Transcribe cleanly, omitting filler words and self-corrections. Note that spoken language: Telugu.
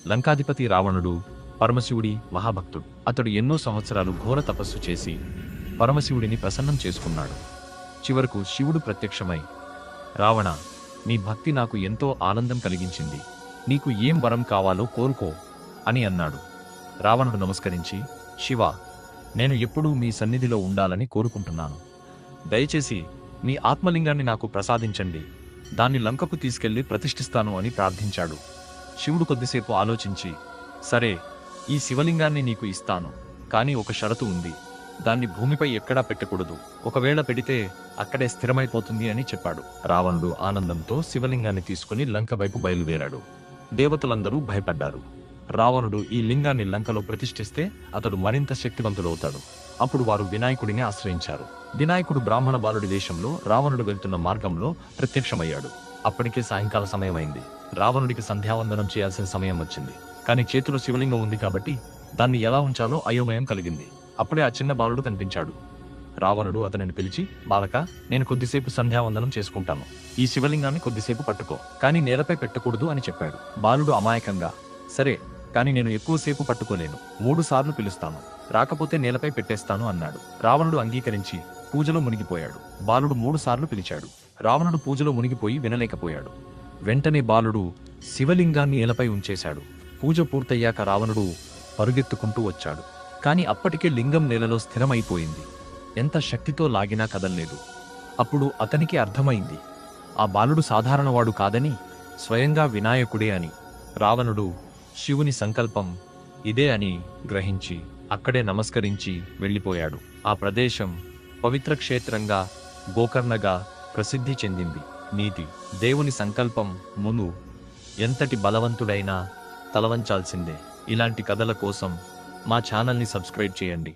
లంకాధిపతి రావణుడు పరమశివుడి మహాభక్తుడు. అతడు ఎన్నో సంవత్సరాలు ఘోర తపస్సు చేసి పరమశివుడిని ప్రసన్నం చేసుకున్నాడు. చివరకు శివుడు ప్రత్యక్షమై, రావణ, నీ భక్తి నాకు ఎంతో ఆనందం కలిగించింది. నీకు ఏం వరం కావాలో కోరుకో అని అన్నాడు. రావణుడు నమస్కరించి, శివ, నేను ఎప్పుడూ మీ సన్నిధిలో ఉండాలని కోరుకుంటున్నాను. దయచేసి మీ ఆత్మలింగాన్ని నాకు ప్రసాదించండి. దాన్ని లంకకు తీసుకెళ్లి ప్రతిష్ఠిస్తాను అని ప్రార్థించాడు. శివుడు కొద్దిసేపు ఆలోచించి, సరే, ఈ శివలింగాన్ని నీకు ఇస్తాను, కానీ ఒక షరతు ఉంది. దాన్ని భూమిపై ఎక్కడా పెట్టకూడదు. ఒకవేళ పెడితే అక్కడే స్థిరమైపోతుంది అని చెప్పాడు. రావణుడు ఆనందంతో శివలింగాన్ని తీసుకుని లంక వైపు బయలుదేరాడు. దేవతలందరూ భయపడ్డారు. రావణుడు ఈ లింగాన్ని లంకలో ప్రతిష్ఠిస్తే అతడు మరింత శక్తివంతుడవుతాడు. అప్పుడు వారు వినాయకుడిని ఆశ్రయించారు. వినాయకుడు బ్రాహ్మణ బాలుడి దేశంలో రావణుడు వెళ్తున్న మార్గంలో ప్రత్యక్షమయ్యాడు. అప్పటికే సాయంకాల సమయమైంది. రావణుడికి సంధ్యావందనం చేయాల్సిన సమయం వచ్చింది. కానీ చేతిలో శివలింగం ఉంది కాబట్టి దాన్ని ఎలా ఉంచాలో అయోమయం కలిగింది. అప్పుడే ఆ చిన్న బాలుడు కనిపించాడు. రావణుడు అతనిని పిలిచి, బాలక, నేను కొద్దిసేపు సంధ్యావందనం చేసుకుంటాను. ఈ శివలింగాన్ని కొద్దిసేపు పట్టుకో, కానీ నేలపై పెట్టకూడదు అని చెప్పాడు. బాలుడు అమాయకంగా, సరే, కానీ నేను ఎక్కువసేపు పట్టుకోలేను. 3 సార్లు పిలుస్తాను, రాకపోతే నేలపై పెట్టేస్తాను అన్నాడు. రావణుడు అంగీకరించి పూజలో మునిగిపోయాడు. బాలుడు 3 సార్లు పిలిచాడు. రావణుడు పూజలో మునిగిపోయి వినలేకపోయాడు. వెంటనే బాలుడు శివలింగాన్ని నేలపై ఉంచేశాడు. పూజ పూర్తయ్యాక రావణుడు పరుగెత్తుకుంటూ వచ్చాడు. కాని అప్పటికే లింగం నేలలో స్థిరమైపోయింది. ఎంత శక్తితో లాగినా కదల్లేదు. అప్పుడు అతనికి అర్థమైంది, ఆ బాలుడు సాధారణవాడు కాదని, స్వయంగా వినాయకుడే అని. రావణుడు శివుని సంకల్పం ఇదే అని గ్రహించి అక్కడే నమస్కరించి వెళ్ళిపోయాడు. ఆ ప్రదేశం పవిత్ర క్షేత్రంగా, గోకర్ణగా ప్రసిద్ధి చెందింది. నీతి: దేవుని సంకల్పం ముందు ఎంతటి బలవంతుడైనా తలవంచాల్సిందే. ఇలాంటి కథల కోసం మా ఛానల్ని సబ్స్క్రైబ్ చేయండి.